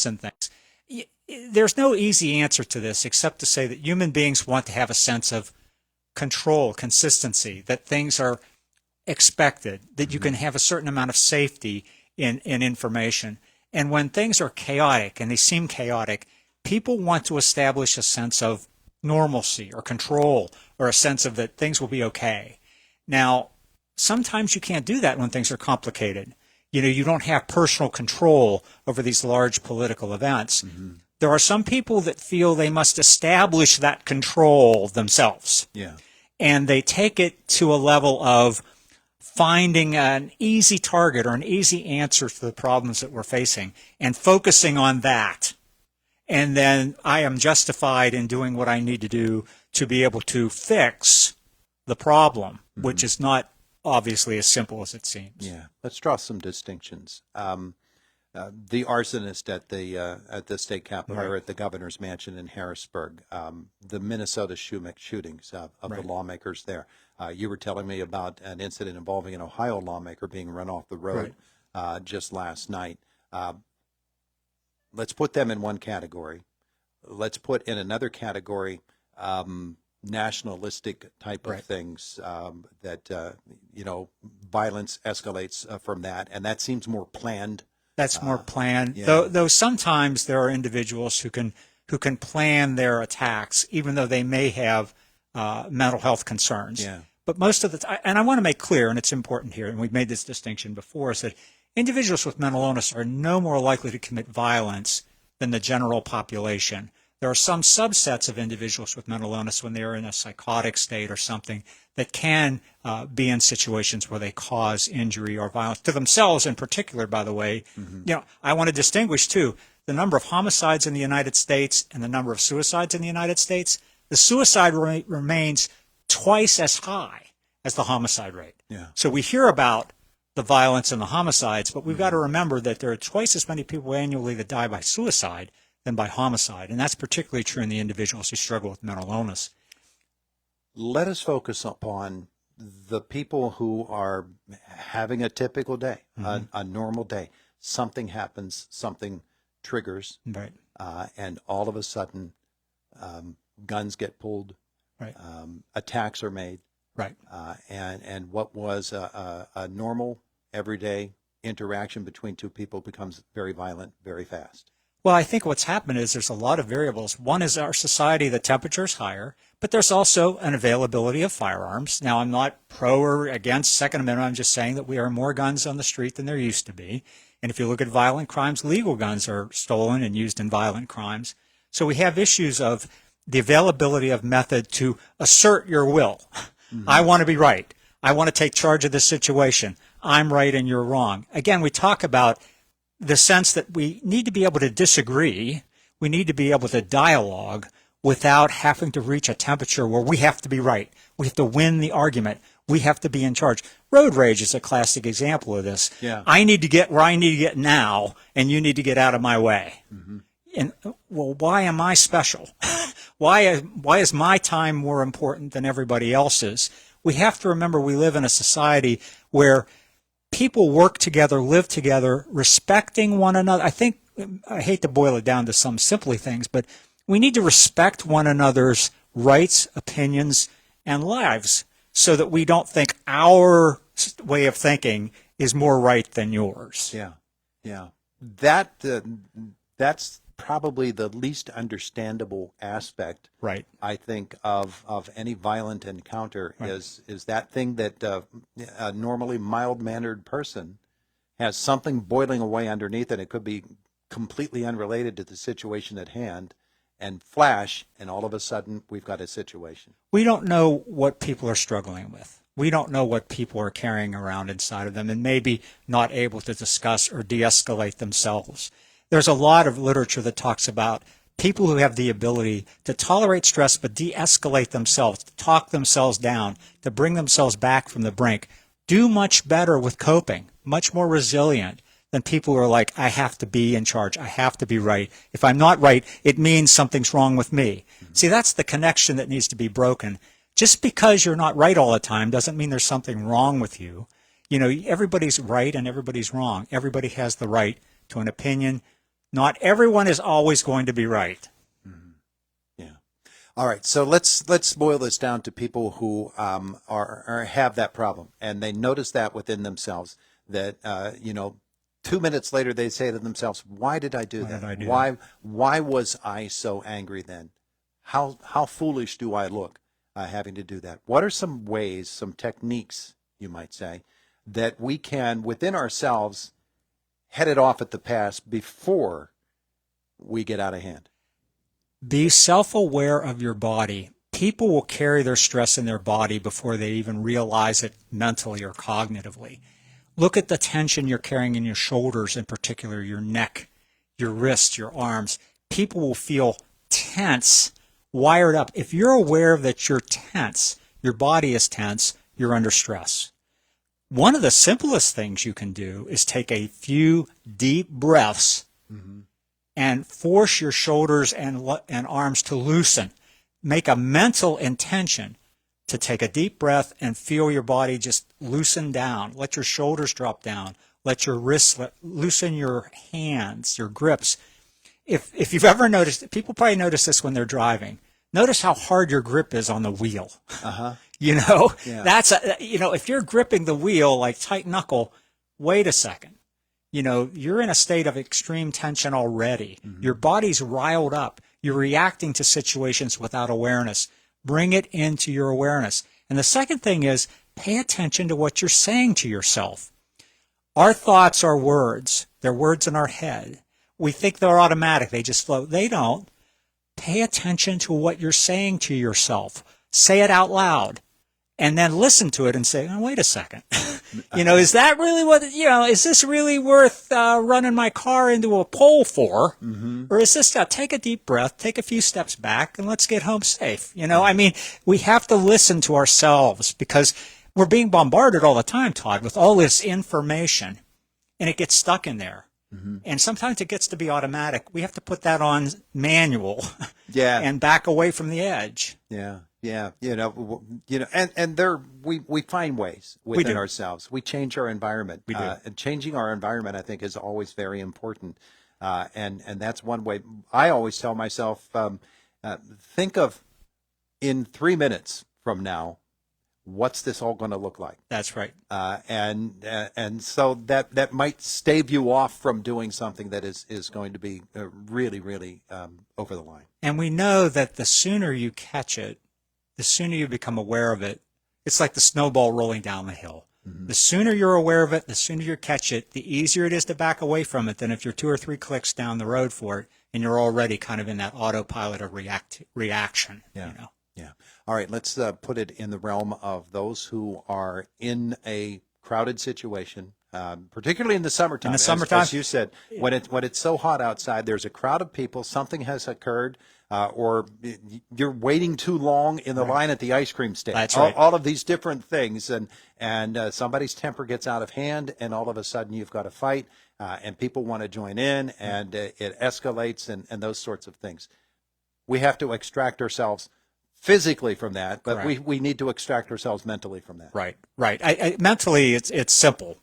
and things. There's no easy answer to this except to say that human beings want to have a sense of control, consistency, that things are expected, that you can have a certain amount of safety in information. And when things are chaotic and they seem chaotic, people want to establish a sense of normalcy or control or a sense of that things will be okay. Now, sometimes you can't do that when things are complicated. You don't have personal control over these large political events. There are some people that feel they must establish that control themselves. Yeah. And they take it to a level of finding an easy target or an easy answer to the problems that we're facing and focusing on that. And then I am justified in doing what I need to do to be able to fix the problem, which is not obviously as simple as it seems. Yeah. Let's draw some distinctions. The arsonist at the state capitol or at the governor's mansion in Harrisburg, the Minnesota shootings of the lawmakers there. You were telling me about an incident involving an Ohio lawmaker being run off the road just last night. Let's put them in one category. Let's put in another category nationalistic type of things that, violence escalates from that. And that seems more planned. That's more planned, though sometimes there are individuals who can plan their attacks, even though they may have mental health concerns. Yeah. But most of the time, and I want to make clear, and it's important here, and we've made this distinction before, is that individuals with mental illness are no more likely to commit violence than the general population. There are some subsets of individuals with mental illness when they are in a psychotic state or something that can be in situations where they cause injury or violence to themselves in particular, by the way. I want to distinguish, too, the number of homicides in the United States and the number of suicides in the United States. The suicide rate remains twice as high as the homicide rate. Yeah. So we hear about the violence and the homicides, but we've got to remember that there are twice as many people annually that die by suicide than by homicide. And that's particularly true in the individuals who struggle with mental illness. Let us focus upon the people who are having a typical day, a normal day. Something happens, something triggers, Right. And all of a sudden, guns get pulled, Right. Attacks are made, Right. and what was a normal, everyday interaction between two people becomes very violent very fast. Well, I think what's happened is there's a lot of variables. One is our society, the temperature is higher, but there's also an availability of firearms. Now, I'm not pro or against Second Amendment. I'm just saying that we are more guns on the street than there used to be. And if you look at violent crimes, legal guns are stolen and used in violent crimes. So we have issues of the availability of method to assert your will. I want to be right. I want to take charge of this situation. I'm right and you're wrong. Again, we talk about the sense that we need to be able to disagree. We need to be able to dialogue without having to reach a temperature where we have to be right. We have to win the argument. We have to be in charge. Road rage is a classic example of this. Yeah. I need to get where I need to get now, and you need to get out of my way. And, well, why am I special? Why is my time more important than everybody else's? We have to remember we live in a society where people work together, live together, respecting one another. I hate to boil it down to some simply things, but we need to respect one another's rights, opinions, and lives so that we don't think our way of thinking is more right than yours. Yeah, yeah. That's probably the least understandable aspect, Right. I think, of any violent encounter is that thing that a normally mild-mannered person has something boiling away underneath, and it could be completely unrelated to the situation at hand, and flash, and all of a sudden we've got a situation. We don't know what people are struggling with. We don't know what people are carrying around inside of them and maybe not able to discuss or de-escalate themselves. There's a lot of literature that talks about people who have the ability to tolerate stress but de-escalate themselves, to talk themselves down, to bring themselves back from the brink, do much better with coping, much more resilient than people who are like, I have to be in charge, I have to be right. If I'm not right, it means something's wrong with me. See, that's the connection that needs to be broken. Just because you're not right all the time doesn't mean there's something wrong with you. You know, everybody's right and everybody's wrong. Everybody has the right to an opinion, Not everyone is always going to be right. Yeah. All right. So let's boil this down to people who have that problem, and they notice that within themselves. That 2 minutes later they say to themselves, "Why did I do Why that? did I do Why was I so angry then? How foolish do I look having to do that?" What are some ways, some techniques, you might say, that we can within ourselves head it off at the pass before we get out of hand? Be self-aware of your body. People will carry their stress in their body before they even realize it mentally or cognitively. Look at the tension you're carrying in your shoulders, in particular, your neck, your wrists, your arms. People will feel tense, wired up. If you're aware that you're tense, your body is tense, you're under stress. One of the simplest things you can do is take a few deep breaths and force your shoulders and arms to loosen. Make a mental intention to take a deep breath and feel your body just loosen down. Let your shoulders drop down. Let your wrists loosen your hands, your grips. If you've ever noticed, people probably notice this when they're driving. Notice how hard your grip is on the wheel. Uh-huh. Yeah. That's if you're gripping the wheel like tight knuckle, wait a second. You're in a state of extreme tension already. Your body's riled up. You're reacting to situations without awareness. Bring it into your awareness. And the second thing is pay attention to what you're saying to yourself. Our thoughts are words. They're words in our head. We think they're automatic. They just flow. They don't. Pay attention to what you're saying to yourself. Say it out loud. And then listen to it and say, oh, wait a second. Is that really is this really worth running my car into a pole for? Or is this, take a deep breath, take a few steps back, and let's get home safe? We have to listen to ourselves because we're being bombarded all the time, Todd, with all this information, and it gets stuck in there. And sometimes it gets to be automatic. We have to put that on manual and back away from the edge. Yeah. And we find ways within ourselves. We change our environment. We do. And changing our environment, I think, is always very important. And that's one way. I always tell myself, think of in 3 minutes from now, what's this all going to look like? That's right. And so that might stave you off from doing something that is going to be really, really over the line. And we know that the sooner you catch it, the sooner you become aware of it. It's like the snowball rolling down the hill. The sooner you're aware of it, the sooner you catch it, the easier it is to back away from it than if you're 2 or 3 clicks down the road for it and you're already kind of in that autopilot of reaction. Yeah. All right, let's put it in the realm of those who are in a crowded situation, particularly in the summertime. In the summertime, as you said, when it's so hot outside, there's a crowd of people, something has occurred, or you're waiting too long in the line at the ice cream stand. That's right. All of these different things, and somebody's temper gets out of hand, and all of a sudden you've got a fight, and people want to join in, and it escalates, and those sorts of things. We have to extract ourselves physically from that, but we need to extract ourselves mentally from that. Right. Mentally, it's simple.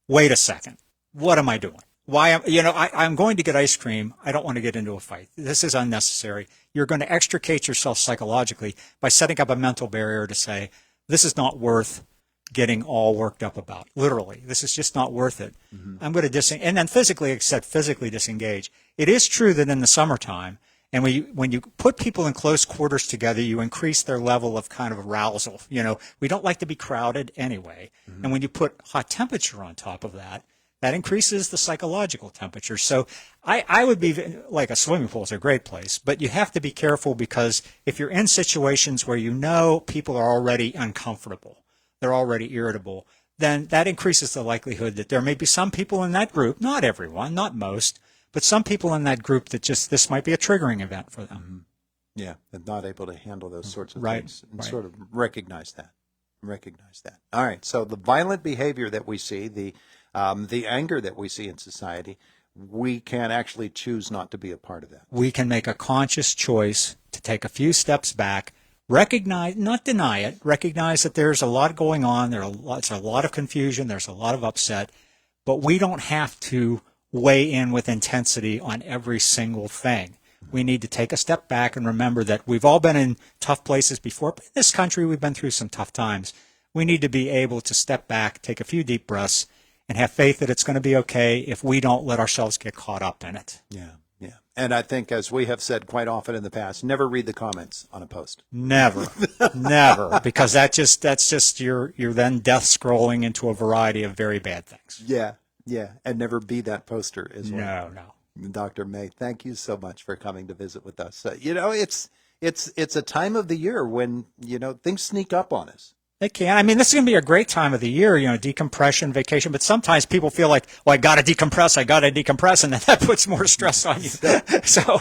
Wait a second. What am I doing? I'm going to get ice cream. I don't want to get into a fight. This is unnecessary. You're going to extricate yourself psychologically by setting up a mental barrier to say, this is not worth getting all worked up about. Literally, this is just not worth it. I'm going to and then physically disengage. It is true that in the summertime, and when you put people in close quarters together, you increase their level of kind of arousal. We don't like to be crowded anyway. And when you put hot temperature on top of that, that increases the psychological temperature. So I would be like a swimming pool is a great place, but you have to be careful because if you're in situations where people are already uncomfortable, they're already irritable, then that increases the likelihood that there may be some people in that group, not everyone, not most, but some people in that group that this might be a triggering event for them. Yeah, and not able to handle those sorts of Right, things and right. sort of recognize that. All right, so the violent behavior that we see, the anger that we see in society, we can actually choose not to be a part of that. We can make a conscious choice to take a few steps back, recognize, not deny it, recognize that there's a lot going on, there's a lot of confusion, there's a lot of upset, but we don't have to weigh in with intensity on every single thing. We need to take a step back and remember that we've all been in tough places before, but in this country we've been through some tough times. We need to be able to step back, take a few deep breaths, and have faith that it's going to be okay if we don't let ourselves get caught up in it. Yeah, yeah. And I think, as we have said quite often in the past, never read the comments on a post. Never, never, because that's just you're then death scrolling into a variety of very bad things. Yeah, yeah. And never be that poster as well. No. Dr. May, thank you so much for coming to visit with us. It's a time of the year when, things sneak up on us. They can. I mean, this is going to be a great time of the year, decompression, vacation, but sometimes people feel like, well, I got to decompress, and then that puts more stress on you. So,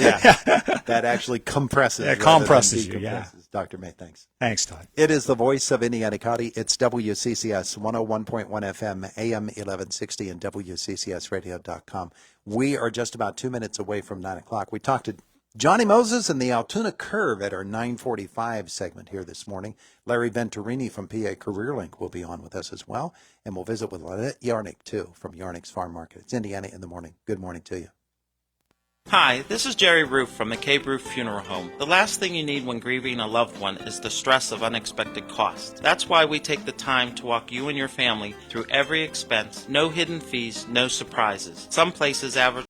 yeah, that actually compresses. It compresses you, yeah. Dr. May, thanks. Thanks, Todd. It is the voice of Indiana County. It's WCCS 101.1 FM, AM 1160, and WCCSradio.com. We are just about 2 minutes away from 9 o'clock. We talked to Johnny Moses and the Altoona Curve at our 9:45 segment here this morning. Larry Venturini from PA CareerLink will be on with us as well, and we'll visit with Lynette Yarnick, too, from Yarnick's Farm Market. It's Indiana in the Morning. Good morning to you. Hi, this is Jerry Roof from McCabe Roof Funeral Home. The last thing you need when grieving a loved one is the stress of unexpected costs. That's why we take the time to walk you and your family through every expense, no hidden fees, no surprises. Some places average